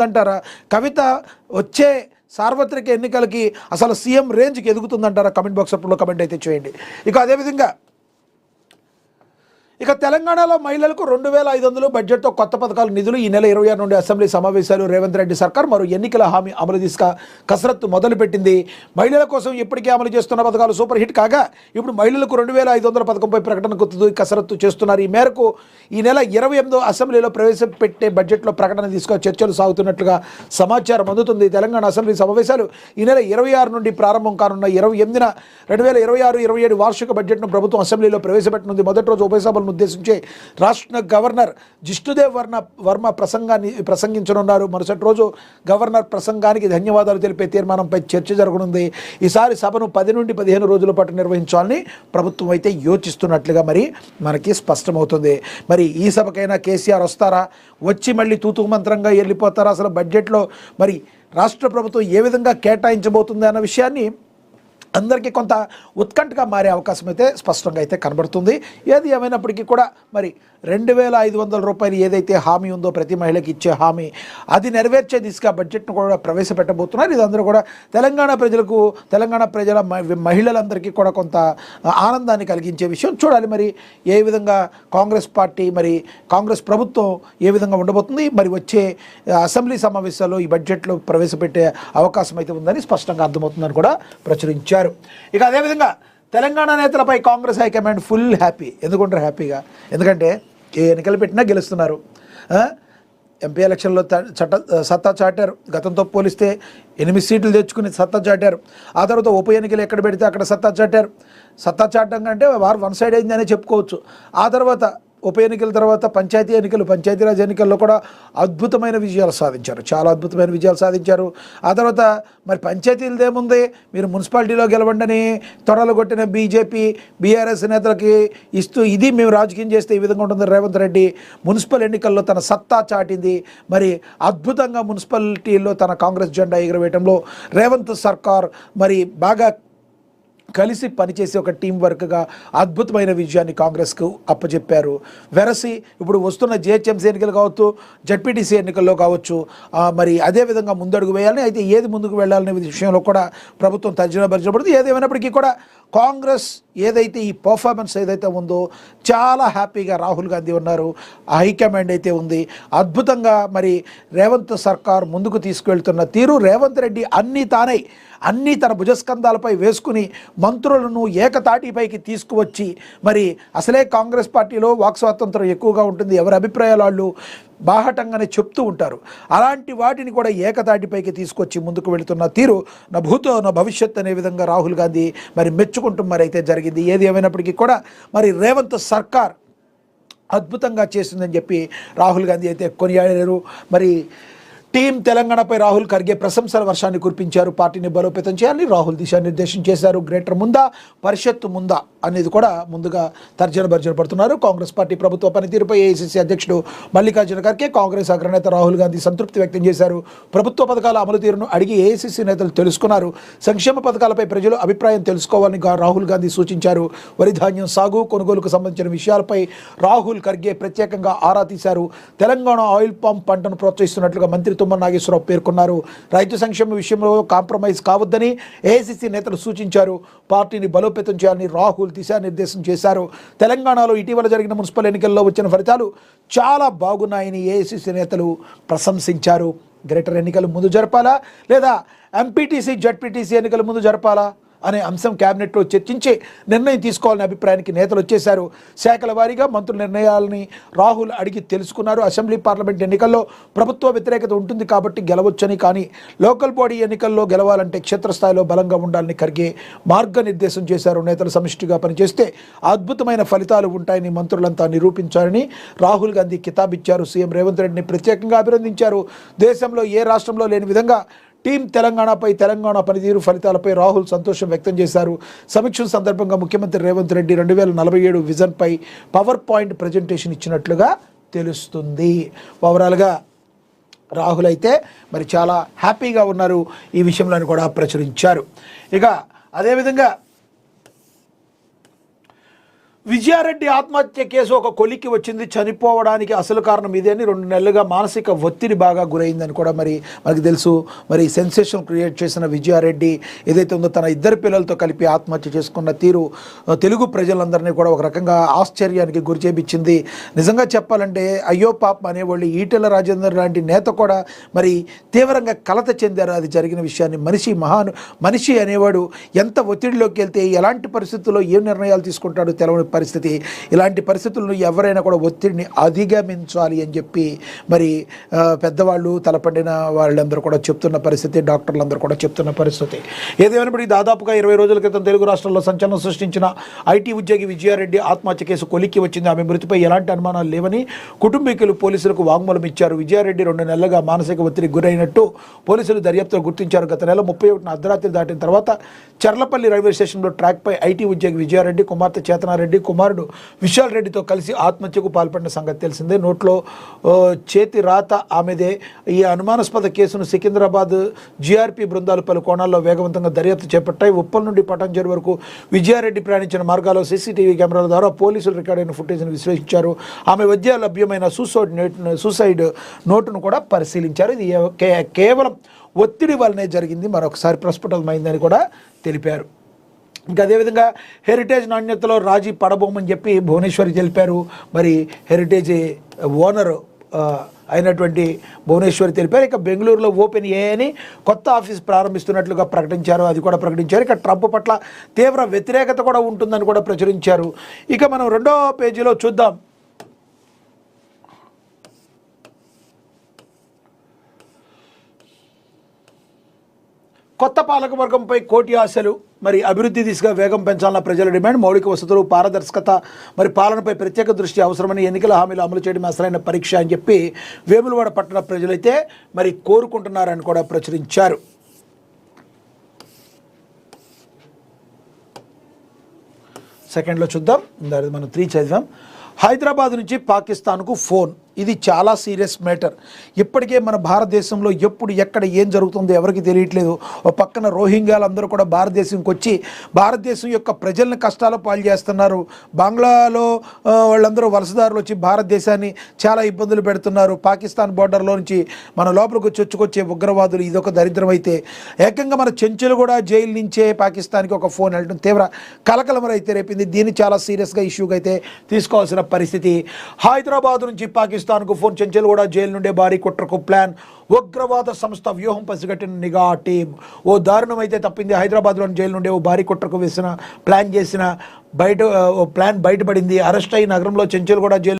అంటారా? కవిత వచ్చే సార్వత్రిక ఎన్నికలకి అసలు సీఎం రేంజ్కి ఎదుగుతుందంటారా? కమెంట్ బాక్స్ అప్పుడు కమెంట్ అయితే చేయండి. ఇక అదేవిధంగా తెలంగాణలో మహిళలకు 2500 బడ్జెట్తో కొత్త పథకాలు నిధులు. ఈ నెల 26 నుండి అసెంబ్లీ సమావేశాలు. రేవంత్ రెడ్డి సర్కార్ మరో ఎన్నికల హామీ అమలు దిశగా కసరత్తు మొదలుపెట్టింది. మహిళల కోసం ఇప్పటికే అమలు చేస్తున్న పథకాలు సూపర్ హిట్ కాగా ఇప్పుడు మహిళలకు 2500 పథకంపై ప్రకటనకు కసరత్తు చేస్తున్నారు. ఈ మేరకు ఈ నెల 28 అసెంబ్లీలో ప్రవేశపెట్టే బడ్జెట్లో ప్రకటన దిశగా చర్చలు సాగుతున్నట్లుగా సమాచారం అందుతుంది. తెలంగాణ అసెంబ్లీ సమావేశాలు ఈ నెల 26 నుండి ప్రారంభం కానున్న 28న 2026-27 వార్షిక బడ్జెట్ను ప్రభుత్వం అసెంబ్లీలో ప్రవేశపెట్టనుంది. మొదటి రోజు ఉభయ సభలను ఉద్దేశించి రాష్ట్ర గవర్నర్ జిష్ణుదేవ్ వర్మ ప్రసంగించనున్నారు. మరుసటి రోజు గవర్నర్ ప్రసంగానికి ధన్యవాదాలు తెలిపే తీర్మానంపై చర్చ జరగనుంది. ఈసారి సభను 10 నుండి 15 రోజుల పాటు నిర్వహించాలని ప్రభుత్వం అయితే యోచిస్తున్నట్లుగా మరి మనకి స్పష్టమవుతుంది. మరి ఈ సభకైనా కేసీఆర్ వస్తారా? వచ్చి మళ్ళీ తూతూ మంత్రంగా వెళ్ళిపోతారా? అసలు బడ్జెట్లో మరి రాష్ట్ర ప్రభుత్వం ఏ విధంగా కేటాయించబోతుంది అన్న విషయాన్ని అందరికీ కొంత ఉత్కంఠగా మారే అవకాశం అయితే స్పష్టంగా అయితే కనబడుతుంది. ఏది ఏమైనప్పటికీ కూడా మరి 2500 రూపాయలు ఏదైతే హామీ ఉందో ప్రతి మహిళకి ఇచ్చే హామీ, అది నెరవేర్చే దిశగా బడ్జెట్ను కూడా ప్రవేశపెట్టబోతున్నారు. ఇదందరూ కూడా తెలంగాణ ప్రజల మహిళలందరికీ కూడా కొంత ఆనందాన్ని కలిగించే విషయం. చూడాలి మరి ఏ విధంగా కాంగ్రెస్ పార్టీ మరి కాంగ్రెస్ ప్రభుత్వం ఏ విధంగా ఉండబోతుంది. మరి వచ్చే అసెంబ్లీ సమావేశాల్లో ఈ బడ్జెట్లో ప్రవేశపెట్టే అవకాశం అయితే ఉందని స్పష్టంగా అర్థమవుతుందని కూడా ప్రచురించారు. ఇక అదేవిధంగా తెలంగాణ నేతలపై కాంగ్రెస్ హైకమాండ్ ఫుల్ హ్యాపీ. ఎందుకుంటారు హ్యాపీగా? ఎందుకంటే ఏ ఎన్నికలు పెట్టినా గెలుస్తున్నారు. ఎంపీ ఎలక్షన్లో సత్తా చాటారు. గతంతో పోలిస్తే 8 సీట్లు తెచ్చుకుని సత్తా చాటారు. ఆ తర్వాత ఉప ఎన్నికలు ఎక్కడ పెడితే అక్కడ సత్తా చాటారు. సత్తా చాటం కంటే వారు వన్ సైడ్ అయిందనే చెప్పుకోవచ్చు. ఆ తర్వాత ఉప ఎన్నికల తర్వాత పంచాయతీరాజ్ ఎన్నికల్లో కూడా అద్భుతమైన విజయాలు సాధించారు. చాలా అద్భుతమైన విజయాలు సాధించారు. ఆ తర్వాత మరి పంచాయతీలదేముంది, మీరు మున్సిపాలిటీలో గెలవండని తొడలు కొట్టిన బీజేపీ బీఆర్ఎస్ నేతలకి ఇస్తూ ఇది మేము రాజకీయం చేస్తే ఈ విధంగా ఉంటుంది. రేవంత్ రెడ్డి మున్సిపల్ ఎన్నికల్లో తన సత్తా చాటింది. మరి అద్భుతంగా మున్సిపాలిటీల్లో తన కాంగ్రెస్ జెండా ఎగురవేయడంలో రేవంత్ సర్కార్ మరి బాగా కలిసి పనిచేసి ఒక టీం వర్క్గా అద్భుతమైన విజయాన్ని కాంగ్రెస్కు అప్పచెప్పారు. వెరసి ఇప్పుడు వస్తున్న జిహెచ్ఎంసీ ఎన్నికలు కావచ్చు, జడ్పీటీసీ ఎన్నికల్లో కావచ్చు, మరి అదేవిధంగా ముందడుగు వేయాలని, అయితే ఏది ముందుకు వెళ్ళాలనే విషయంలో కూడా ప్రభుత్వం తర్జనపడుతుంది. ఏదేమైనప్పటికీ కూడా కాంగ్రెస్ ఏదైతే ఈ పర్ఫార్మెన్స్ ఏదైతే ఉందో చాలా హ్యాపీగా రాహుల్ గాంధీ ఉన్నారు. హైకమాండ్ అయితే ఉంది. అద్భుతంగా మరి రేవంత్ సర్కార్ ముందుకు తీసుకువెళ్తున్న తీరు, రేవంత్ రెడ్డి అన్నీ తన భుజస్కంధాలపై వేసుకుని మంత్రులను ఏకతాటిపైకి తీసుకువచ్చి మరి అసలే కాంగ్రెస్ పార్టీలో వాక్ స్వాతంత్రం ఎక్కువగా ఉంటుంది. ఎవరి అభిప్రాయాలు వాళ్ళు బాహటంగానే చెప్తూ ఉంటారు. అలాంటి వాటిని కూడా ఏకతాటిపైకి తీసుకొచ్చి ముందుకు వెళుతున్న తీరు నా భూతో నా భవిష్యత్ అనే విధంగా రాహుల్ గాంధీ మరి మెచ్చుకుంటూ మరి అయితే జరిగింది. ఏది ఏమైనప్పటికీ కూడా మరి రేవంత్ సర్కార్ అద్భుతంగా చేసిందని చెప్పి రాహుల్ గాంధీ అయితే కొనియాడారు. మరి టీం తెలంగాణపై రాహుల్ ఖర్గే ప్రశంసల వర్షాన్ని కురిపించారు. పార్టీని బలోపేతం చేయాలని రాహుల్ దిశానిర్దేశం చేశారు. గ్రేటర్ ముందా పరిషత్ ముందా అనేది కూడా ముందుగా తర్జన పడుతున్నారు. కాంగ్రెస్ పార్టీ ప్రభుత్వ పనితీరుపై ఏఐసీసీ అధ్యక్షుడు మల్లికార్జున ఖర్గే, కాంగ్రెస్ అగ్రనేత రాహుల్ గాంధీ సంతృప్తి వ్యక్తం చేశారు. ప్రభుత్వ పథకాల అమలు తీరును అడిగి ఏఐసీసీ నేతలు తెలుసుకున్నారు. సంక్షేమ పథకాలపై ప్రజలు అభిప్రాయం తెలుసుకోవాలని రాహుల్ గాంధీ సూచించారు. వరి ధాన్యం సాగు కొనుగోలుకు సంబంధించిన విషయాలపై రాహుల్ ఖర్గే ప్రత్యేకంగా ఆరా తీశారు. తెలంగాణ ఆయిల్ పామ్ పంటను ప్రోత్సహిస్తున్నట్లుగా మంత్రి తుమ్మల నాగేశ్వరరావు పేర్కొన్నారు. రైతు సంక్షేమ విషయంలో కాంప్రమైజ్ కావద్దని ఏఐసీసీ నేతలు సూచించారు. పార్టీని బలోపేతం చేయాలని రాహుల్ దిశానిర్దేశం చేశారు. తెలంగాణలో ఇటీవల జరిగిన మున్సిపల్ ఎన్నికల్లో వచ్చిన ఫలితాలు చాలా బాగున్నాయని ఏఐసీసీ నేతలు ప్రశంసించారు. గ్రేటర్ ఎన్నికలు ముందు జరపాలా లేదా ఎంపీటీసీ జడ్పీటీసీ ఎన్నికలు ముందు జరపాలా అనే అంశం కేబినెట్లో చర్చించి నిర్ణయం తీసుకోవాలనే అభిప్రాయానికి నేతలు వచ్చేశారు. శాఖల వారీగా మంత్రుల నిర్ణయాలని రాహుల్ అడిగి తెలుసుకున్నారు. అసెంబ్లీ పార్లమెంట్ ఎన్నికల్లో ప్రభుత్వ వ్యతిరేకత ఉంటుంది కాబట్టి గెలవచ్చని, కానీ లోకల్ బాడీ ఎన్నికల్లో గెలవాలంటే క్షేత్రస్థాయిలో బలంగా ఉండాలని ఖర్గే మార్గనిర్దేశం చేశారు. నేతలు సమిష్టిగా పనిచేస్తే అద్భుతమైన ఫలితాలు ఉంటాయని మంత్రులంతా నిరూపించారని రాహుల్ గాంధీ కితాబిచ్చారు. సీఎం రేవంత్ రెడ్డిని ప్రత్యేకంగా అభినందించారు. దేశంలో ఏ రాష్ట్రంలో లేని విధంగా టీం తెలంగాణ పనితీరు ఫలితాలపై రాహుల్ సంతోషం వ్యక్తం చేశారు. సమీక్ష సందర్భంగా ముఖ్యమంత్రి రేవంత్ రెడ్డి 2047 విజన్పై పవర్ పాయింట్ ప్రజెంటేషన్ ఇచ్చినట్లుగా తెలుస్తుంది. ఓవరాల్గా రాహుల్ అయితే మరి చాలా హ్యాపీగా ఉన్నారు. ఈ విషయంలో కూడా ప్రచురించారు. ఇక అదేవిధంగా విజయారెడ్డి ఆత్మహత్య కేసు ఒక కొలిక్కి వచ్చింది. చనిపోవడానికి అసలు కారణం ఇదే అని 2 నెలలుగా మానసిక ఒత్తిడి బాగా గురైందని కూడా మనకి తెలుసు. మరి సెన్సేషన్ క్రియేట్ చేసిన విజయారెడ్డి ఏదైతే ఉందో తన 2 పిల్లలతో కలిపి ఆత్మహత్య చేసుకున్న తీరు తెలుగు ప్రజలందరినీ కూడా ఒక రకంగా ఆశ్చర్యానికి గురి చేపించింది. నిజంగా చెప్పాలంటే అయ్యో పాపం అనేవాళ్ళు ఈటెల రాజేందర్ లాంటి నేత కూడా మరి తీవ్రంగా కలత చెందారు అది జరిగిన విషయాన్ని. మనిషి అనేవాడు ఎంత ఒత్తిడిలోకి వెళ్తే ఎలాంటి పరిస్థితుల్లో ఏం నిర్ణయాలు తీసుకుంటాడో తెలవని పరిస్థితి. ఇలాంటి పరిస్థితులను ఎవరైనా కూడా ఒత్తిడిని అధిగమించాలి అని చెప్పి మరి పెద్దవాళ్ళు తలపడిన వాళ్ళందరూ కూడా చెప్తున్న పరిస్థితి, డాక్టర్లందరూ కూడా చెప్తున్న పరిస్థితి. ఏదేమైనప్పటికీ దాదాపుగా 20 రోజుల క్రితం తెలుగు రాష్ట్రాల్లో సంచలనం సృష్టించిన ఐటీ ఉద్యోగి విజయారెడ్డి ఆత్మహత్య కేసు కొలిక్కి వచ్చింది. ఆమె మృతిపై ఎలాంటి అనుమానాలు లేవని కుటుంబీకులు పోలీసులకు వాంగ్మూలం ఇచ్చారు. విజయారెడ్డి 2 నెలలుగా మానసిక ఒత్తిడికి గురైనట్టు పోలీసులు దర్యాప్తులో గుర్తించారు. గత నెల 31న అర్ధరాత్రి దాటిన తర్వాత చర్లపల్లి రైల్వే స్టేషన్లో ట్రాక్పై ఐటీ ఉద్యోగి విజయారెడ్డి కుమార్తె చేతనారెడ్డి కుమారుడు విశాల్ రెడ్డితో కలిసి ఆత్మహత్యకు పాల్పడిన సంగతి తెలిసిందే. నోట్లో చేతి రాత ఆమెదే. ఈ అనుమానాస్పద కేసును సికింద్రాబాద్ జీఆర్పీ బృందాలు పలు కోణాల్లో వేగవంతంగా దర్యాప్తు చేపట్టాయి. ఉప్పల్ నుండి పటాన్చెరు వరకు విజయారెడ్డి ప్రయాణించిన మార్గాల్లో సీసీటీవీ కెమెరాల ద్వారా పోలీసులు రికార్డైన ఫుటేజ్ను విశ్లేషించారు. ఆమె వద్ద లభ్యమైన సూసైడ్ నోటును కూడా పరిశీలించారు. ఇది కేవలం ఒత్తిడి వల్లనే జరిగింది, మరొకసారి ప్రస్ఫుటమైందని కూడా తెలిపారు. ఇంకా అదేవిధంగా హెరిటేజ్ నాణ్యతలో రాజీ పడబోమని చెప్పి భువనేశ్వరి తెలిపారు. మరి హెరిటేజ్ ఓనర్ అయినటువంటి భువనేశ్వరి తెలిపారు. ఇక బెంగళూరులో ఓపెన్ ఏఐని కొత్త ఆఫీస్ ప్రారంభిస్తున్నట్లుగా ప్రకటించారు. అది కూడా ప్రకటించారు. ఇక ట్రంప్ పట్ల తీవ్ర వ్యతిరేకత కూడా ఉంటుందని కూడా ప్రచురించారు. ఇక మనం 2వ పేజీలో చూద్దాం. కొత్త పాలకవర్గంపై కోటి ఆశలు. మరి అభివృద్ధి దిశగా వేగం పెంచాలన్న ప్రజల డిమాండ్. మౌలిక వసతులు, పారదర్శకత, మరి పాలనపై ప్రత్యేక దృష్టి అవసరమని, ఎన్నికల హామీలు అమలు చేయడం అసలైన పరీక్ష అని చెప్పి వేములవాడ పట్టణ ప్రజలైతే మరి కోరుకుంటున్నారని కూడా ప్రచురించారు. సెకండ్లో చూద్దాం. మనం 3 చదివాం. హైదరాబాద్ నుంచి పాకిస్తాన్కు ఫోన్. ఇది చాలా సీరియస్ మ్యాటర్. ఇప్పటికే మన భారతదేశంలో ఎప్పుడు ఎక్కడ ఏం జరుగుతుందో ఎవరికి తెలియట్లేదు. ఒక పక్కన రోహింగ్యాలందరూ కూడా భారతదేశంకి వచ్చి భారతదేశం యొక్క ప్రజల్ని కష్టాల పాలు చేస్తున్నారు. బంగ్లాలో వాళ్ళందరూ వలసదారులు వచ్చి భారతదేశాన్ని చాలా ఇబ్బందులు పెడుతున్నారు. పాకిస్తాన్ బోర్డర్లో నుంచి మన లోపలికి చొచ్చుకొచ్చే ఉగ్రవాదులు ఇదొక దరిద్రం. అయితే ఏకంగా మన చెంచులు కూడా జైలు నుంచే పాకిస్తాన్కి ఒక ఫోన్ వెళ్ళడం తీవ్ర కలకలం అయితే రేపింది. దీన్ని చాలా సీరియస్గా ఇష్యూగా అయితే తీసుకోవాల్సిన పరిస్థితి. హైదరాబాద్ నుంచి పాకిస్తాన్కు ఫోన్. చెంచల్గూడ జైలు నుండే భారీ కుట్రకు ప్లాన్. ఉగ్రవాద సంస్థ వ్యూహం పసిగట్టిన నిఘా టీం. ఓ దారుణం అయితే తప్పింది. హైదరాబాద్లోని జైలు నుండే ఓ భారీ కుట్రకు ప్లాన్ బయటపడింది. అరెస్ట్ అయి నగరంలో చెంచల్గూడ జైలు